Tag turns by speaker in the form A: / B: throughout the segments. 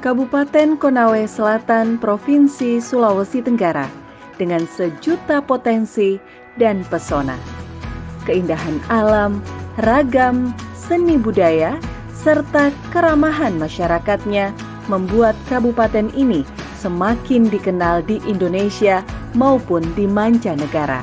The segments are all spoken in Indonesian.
A: Kabupaten Konawe Selatan, Provinsi Sulawesi Tenggara, dengan sejuta potensi dan pesona. Keindahan alam, ragam, seni budaya, serta keramahan masyarakatnya membuat kabupaten ini semakin dikenal di Indonesia maupun di mancanegara.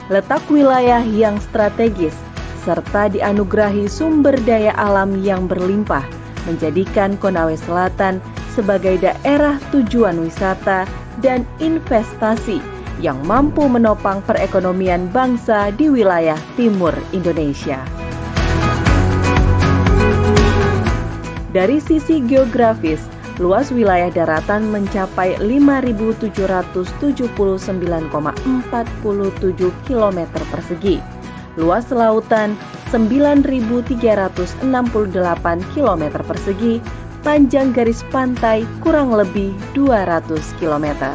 A: Letak wilayah yang strategis serta dianugerahi sumber daya alam yang berlimpah menjadikan Konawe Selatan sebagai daerah tujuan wisata dan investasi yang mampu menopang perekonomian bangsa di wilayah timur Indonesia. Dari sisi geografis, luas wilayah daratan mencapai 5.779,47 km persegi. Luas lautan 9.368 km persegi, panjang garis pantai kurang lebih 200 km.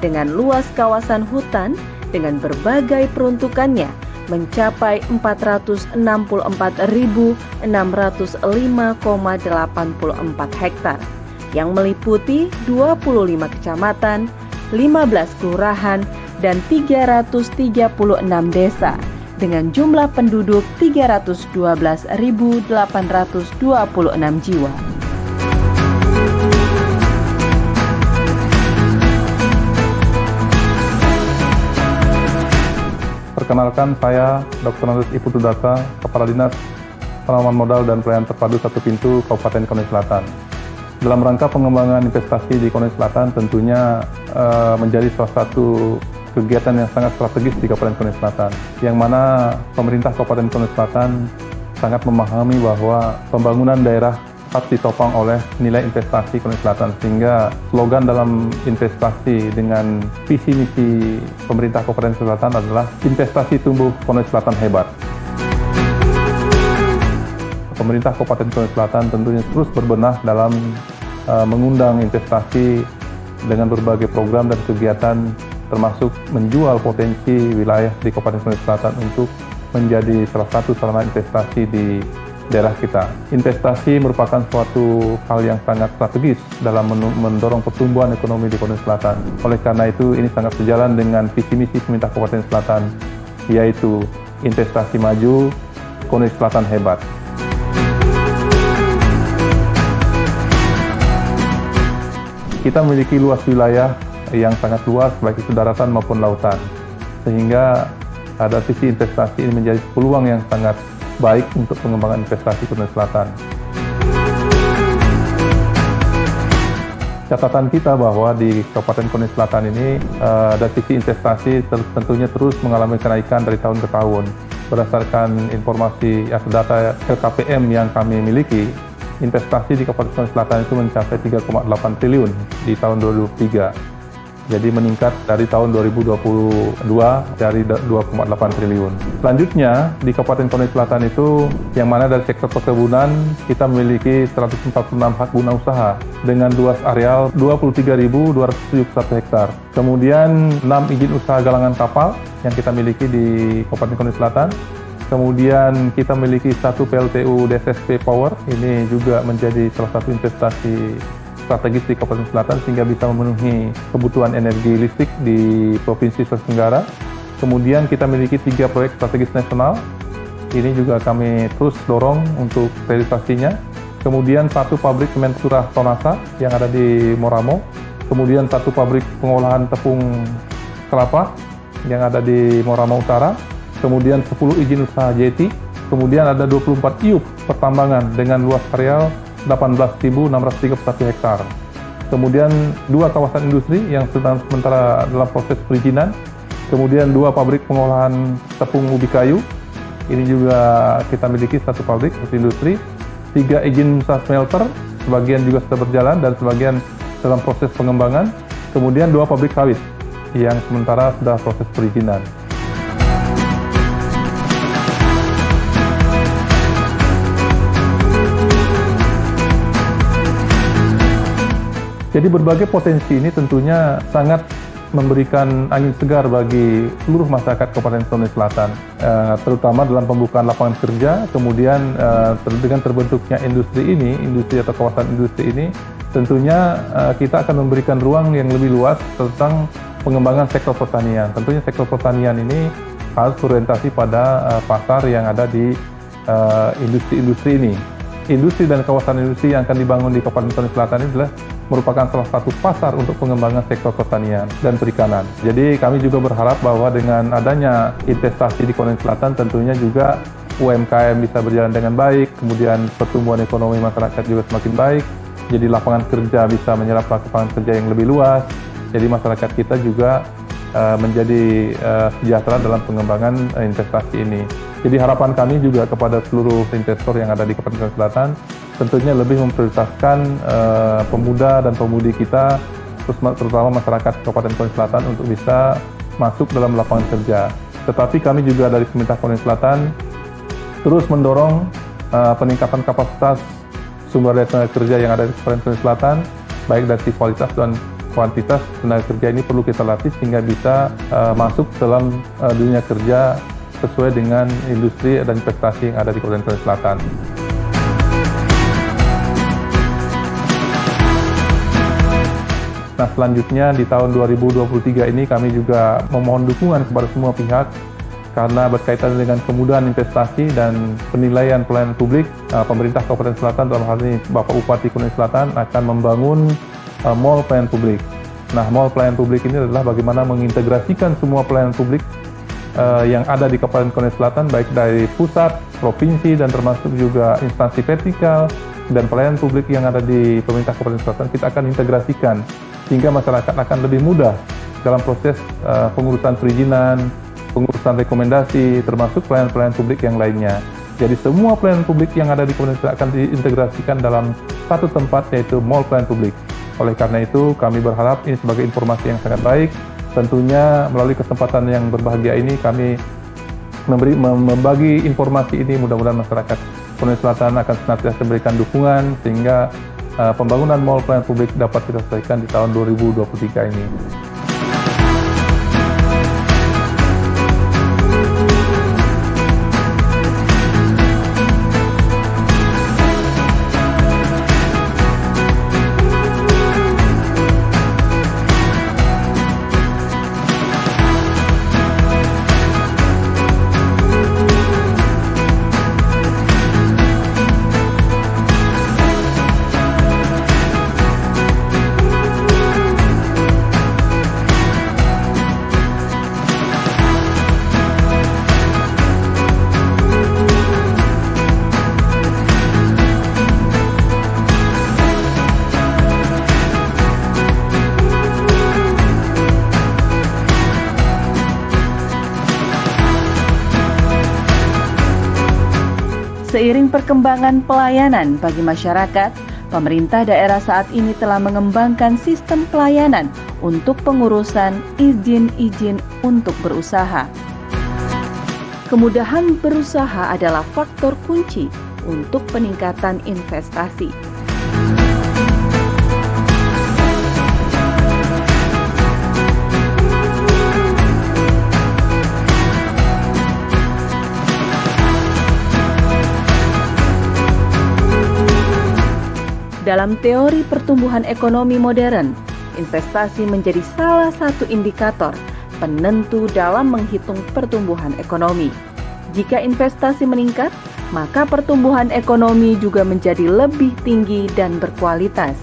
A: Dengan luas kawasan hutan dengan berbagai peruntukannya mencapai 464.605,84 hektar yang meliputi 25 kecamatan, 15 kelurahan, dan 336 desa dengan jumlah penduduk 312.826 jiwa.
B: Perkenalkan, saya Dr. Nandus Iputudaka, Kepala Dinas Penanaman Modal dan Pelayanan Terpadu Satu Pintu Kabupaten Konawe Selatan. Dalam rangka pengembangan investasi di Konawe Selatan tentunya menjadi salah satu kegiatan yang sangat strategis di Kabupaten Konawe Selatan, yang mana pemerintah Kabupaten Konawe Selatan sangat memahami bahwa pembangunan daerah harus ditopang oleh nilai investasi Konawe Selatan, sehingga slogan dalam investasi dengan visi misi pemerintah Kabupaten Selatan adalah investasi tumbuh Konawe Selatan hebat. Pemerintah Kabupaten Konawe Selatan tentunya terus berbenah dalam mengundang investasi dengan berbagai program dan kegiatan, termasuk menjual potensi wilayah di Kabupaten Konawe Selatan untuk menjadi salah satu sarana investasi di daerah kita. Investasi merupakan suatu hal yang sangat strategis dalam mendorong pertumbuhan ekonomi di Konawe Selatan. Oleh karena itu, ini sangat sejalan dengan visi misi pemerintah Kabupaten Selatan, yaitu investasi maju, Konawe Selatan hebat. Kita memiliki luas wilayah yang sangat luas, baik itu daratan maupun lautan, sehingga ada sisi investasi ini menjadi peluang yang sangat baik untuk pengembangan investasi Konawe Selatan. Catatan kita bahwa di Kabupaten Konawe Selatan ini dari sisi investasi tentunya terus mengalami kenaikan dari tahun ke tahun. Berdasarkan informasi atau data LKPM yang kami miliki, investasi di Kabupaten Konawe Selatan itu mencapai 3,8 triliun di tahun 2023. Jadi meningkat dari tahun 2022 dari 2,8 triliun. Selanjutnya di Kabupaten Konawe Selatan itu yang mana dari sektor perkebunan kita memiliki 146 hak guna usaha dengan luas areal 23.271 hektar. Kemudian 6 izin usaha galangan kapal yang kita miliki di Kabupaten Konawe Selatan. Kemudian kita memiliki 1 PLTU DSSP Power, ini juga menjadi salah satu investasi strategis di Kabupaten Selatan sehingga bisa memenuhi kebutuhan energi listrik di Provinsi Sulawesi Tenggara. Kemudian kita memiliki 3 proyek strategis nasional, ini juga kami terus dorong untuk realisasinya. Kemudian 1 pabrik semen surah Tonasa yang ada di Moramo. Kemudian 1 pabrik pengolahan tepung kelapa yang ada di Moramo Utara. Kemudian 10 izin usaha JT. Kemudian ada 24 IUP pertambangan dengan luas areal 18.631 hektar. Kemudian 2 kawasan industri yang sedang sementara dalam proses perizinan. Kemudian 2 pabrik pengolahan tepung ubi kayu. Ini juga kita miliki 1 pabrik industri. 3 izin usaha smelter, sebagian juga sudah berjalan dan sebagian dalam proses pengembangan. Kemudian 2 pabrik sawit yang sementara sudah proses perizinan. Jadi berbagai potensi ini tentunya sangat memberikan angin segar bagi seluruh masyarakat Kabupaten Sulawesi Selatan, terutama dalam pembukaan lapangan kerja, kemudian dengan terbentuknya industri atau kawasan industri ini, tentunya kita akan memberikan ruang yang lebih luas tentang pengembangan sektor pertanian. Tentunya sektor pertanian ini harus berorientasi pada pasar yang ada di industri-industri ini. Industri dan kawasan industri yang akan dibangun di Kabupaten Sulawesi Selatan ini adalah merupakan salah satu pasar untuk pengembangan sektor pertanian dan perikanan. Jadi kami juga berharap bahwa dengan adanya investasi di Kabupaten Selatan tentunya juga UMKM bisa berjalan dengan baik, kemudian pertumbuhan ekonomi masyarakat juga semakin baik, jadi lapangan kerja bisa menyerap lapangan kerja yang lebih luas, jadi masyarakat kita juga menjadi sejahtera dalam pengembangan investasi ini. Jadi harapan kami juga kepada seluruh investor yang ada di Kabupaten Selatan tentunya lebih memprioritaskan pemuda dan pemudi kita, terutama masyarakat Kabupaten Selatan untuk bisa masuk dalam lapangan kerja. Tetapi kami juga dari pemerintah Kabupaten Selatan terus mendorong peningkatan kapasitas sumber daya tenaga kerja yang ada di Kabupaten Selatan, baik dari kualitas dan kuantitas tenaga kerja ini perlu kita latih sehingga bisa masuk dalam dunia kerja sesuai dengan industri dan investasi yang ada di Kabupaten Selatan. Nah, selanjutnya di tahun 2023 ini kami juga memohon dukungan kepada semua pihak karena berkaitan dengan kemudahan investasi dan penilaian pelayanan publik. Pemerintah Kabupaten Selatan dalam hal ini Bapak Bupati Kabupaten Selatan akan membangun mall pelayanan publik. Nah, mall pelayanan publik ini adalah bagaimana mengintegrasikan semua pelayanan publik yang ada di Kabupaten Selatan, baik dari pusat, provinsi, dan termasuk juga instansi vertikal dan pelayanan publik yang ada di pemerintah Kabupaten Selatan, kita akan integrasikan sehingga masyarakat akan lebih mudah dalam proses pengurusan perizinan, pengurusan rekomendasi, termasuk pelayanan-pelayanan publik yang lainnya. Jadi semua pelayanan publik yang ada di Kabupaten Selatan akan diintegrasikan dalam satu tempat, yaitu mall pelayanan publik. Oleh karena itu, kami berharap ini sebagai informasi yang sangat baik. Tentunya melalui kesempatan yang berbahagia ini, kami membagi informasi ini, mudah-mudahan masyarakat Kabupaten Selatan akan senantiasa memberikan dukungan sehingga pembangunan mall pelayanan publik dapat kita selesaikan di tahun 2023 ini.
A: Seiring perkembangan pelayanan bagi masyarakat, pemerintah daerah saat ini telah mengembangkan sistem pelayanan untuk pengurusan izin-izin untuk berusaha. Kemudahan berusaha adalah faktor kunci untuk peningkatan investasi. Dalam teori pertumbuhan ekonomi modern, investasi menjadi salah satu indikator penentu dalam menghitung pertumbuhan ekonomi. Jika investasi meningkat, maka pertumbuhan ekonomi juga menjadi lebih tinggi dan berkualitas.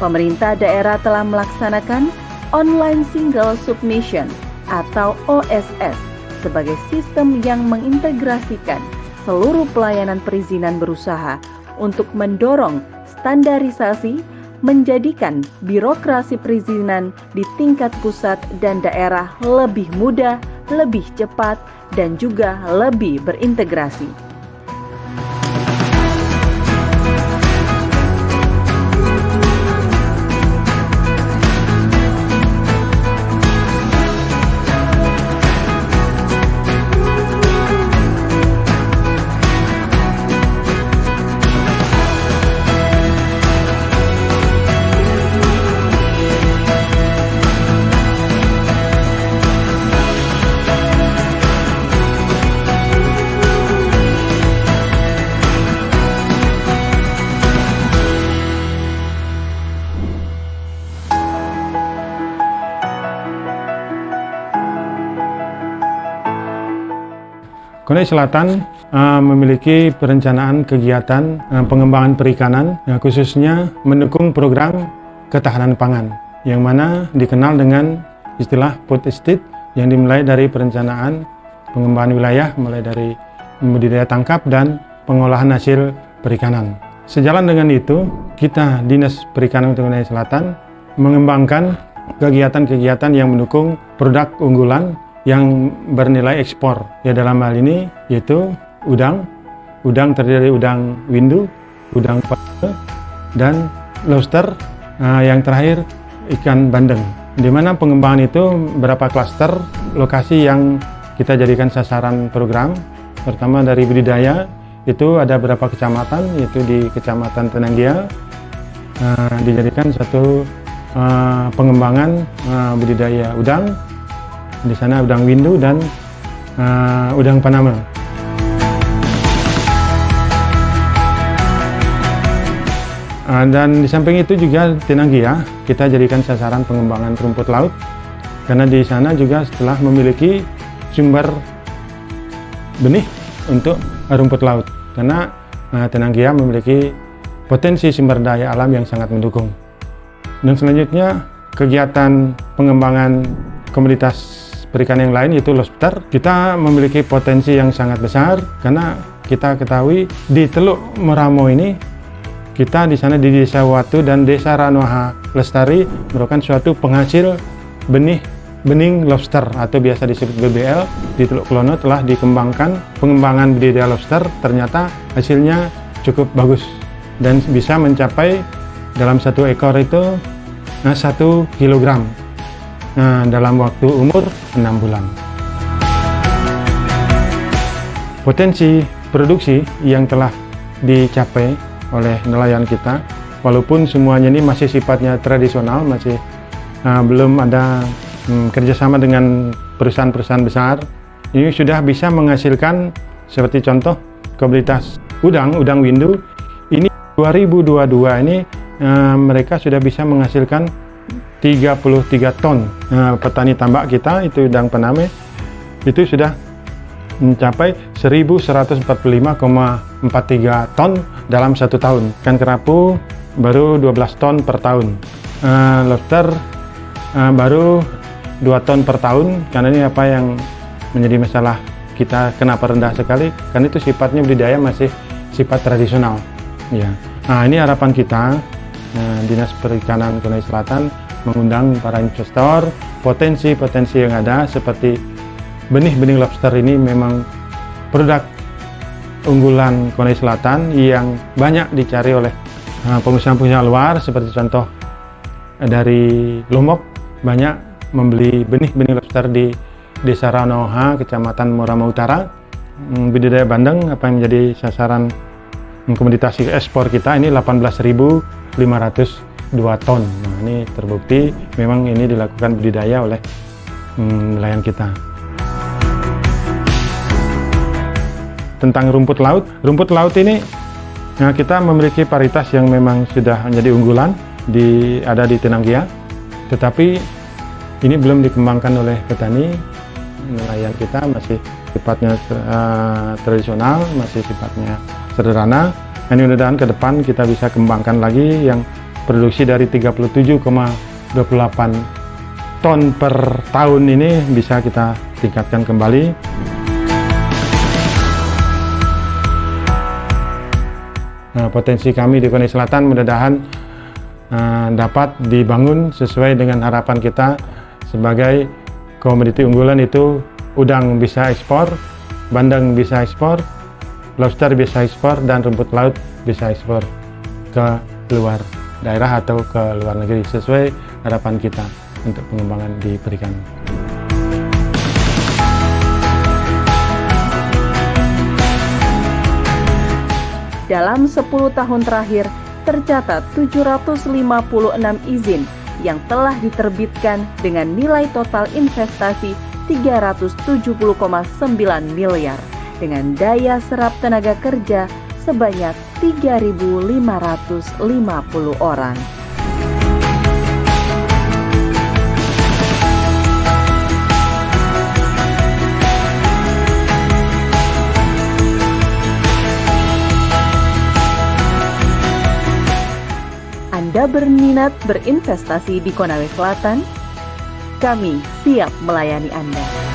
A: pemerintah daerah telah melaksanakan Online Single Submission atau OSS sebagai sistem yang mengintegrasikan seluruh pelayanan perizinan berusaha untuk mendorong standarisasi, menjadikan birokrasi perizinan di tingkat pusat dan daerah lebih mudah, lebih cepat, dan juga lebih berintegrasi.
C: Konai Selatan memiliki perencanaan kegiatan pengembangan perikanan, khususnya mendukung program ketahanan pangan, yang mana dikenal dengan istilah food estate, yang dimulai dari perencanaan pengembangan wilayah, mulai dari budidaya tangkap dan pengolahan hasil perikanan. Sejalan dengan itu, kita Dinas Perikanan Konai Selatan mengembangkan kegiatan-kegiatan yang mendukung produk unggulan yang bernilai ekspor. Ya, dalam hal ini yaitu udang terdiri dari udang windu, udang pate, dan lobster, yang terakhir ikan bandeng. Di mana pengembangan itu beberapa klaster lokasi yang kita jadikan sasaran program. Pertama dari budidaya, itu ada beberapa kecamatan, yaitu di Kecamatan Tenanggia, dijadikan satu pengembangan budidaya udang. Di sana udang windu dan udang Panama. Dan di samping itu juga Tenanggia kita jadikan sasaran pengembangan rumput laut, karena di sana juga setelah memiliki sumber benih untuk rumput laut, karena Tenanggia memiliki potensi sumber daya alam yang sangat mendukung. Dan selanjutnya kegiatan pengembangan komoditas perikanan yang lain, yaitu lobster. Kita memiliki potensi yang sangat besar, karena kita ketahui di Teluk Meramo ini, kita di sana di Desa Watu dan Desa Ranoha Lestari merupakan suatu penghasil bening lobster atau biasa disebut BBL. Di Teluk Klono telah dikembangkan pengembangan budidaya lobster, ternyata hasilnya cukup bagus dan bisa mencapai dalam satu ekor itu 1 kilogram. Dalam waktu umur 6 bulan. Potensi produksi yang telah dicapai oleh nelayan kita, walaupun semuanya ini masih sifatnya tradisional, masih belum ada kerjasama dengan perusahaan-perusahaan besar, ini sudah bisa menghasilkan seperti contoh komoditas udang windu. Ini 2022 ini mereka sudah bisa menghasilkan 33 ton. Petani tambak kita itu udang Paname itu sudah mencapai 1145,43 ton dalam 1 tahun. Ikan kerapu baru 12 ton per tahun. Lobster baru 2 ton per tahun. Karena ini apa yang menjadi masalah kita, kenapa rendah sekali? Karena itu sifatnya budidaya masih sifat tradisional. Ya. Nah, ini harapan kita, Dinas Perikanan Konai Selatan mengundang para investor, potensi-potensi yang ada seperti benih lobster ini memang produk unggulan Konai Selatan yang banyak dicari oleh pengusaha-pengusaha luar, seperti contoh dari Lombok banyak membeli benih lobster di Desa Ranoha, Kecamatan Morama Utara. Budidaya bandeng apa yang menjadi sasaran komoditas ekspor kita ini 18.502 ton. Nah, ini terbukti memang ini dilakukan budidaya oleh nelayan kita. Tentang rumput laut ini kita memiliki varietas yang memang sudah menjadi unggulan ada di Tenanggia, tetapi ini belum dikembangkan oleh petani. Nelayan kita masih sifatnya tradisional, masih sifatnya sederhana. Ini mudah-mudahan ke depan kita bisa kembangkan lagi yang produksi dari 37,28 ton per tahun ini bisa kita tingkatkan kembali. Nah, potensi kami di Konawe Selatan mudah-mudahan dapat dibangun sesuai dengan harapan kita sebagai komoditi unggulan itu udang bisa ekspor, bandeng bisa ekspor, lobster bisa ekspor, dan rumput laut bisa ekspor ke luar daerah atau ke luar negeri sesuai harapan kita untuk pengembangan di perikanan.
A: Dalam 10 tahun terakhir, tercatat 756 izin yang telah diterbitkan dengan nilai total investasi 370,9 miliar dengan daya serap tenaga kerja sebanyak 3.550 orang. Anda berminat berinvestasi di Konawe Selatan? Kami siap melayani Anda.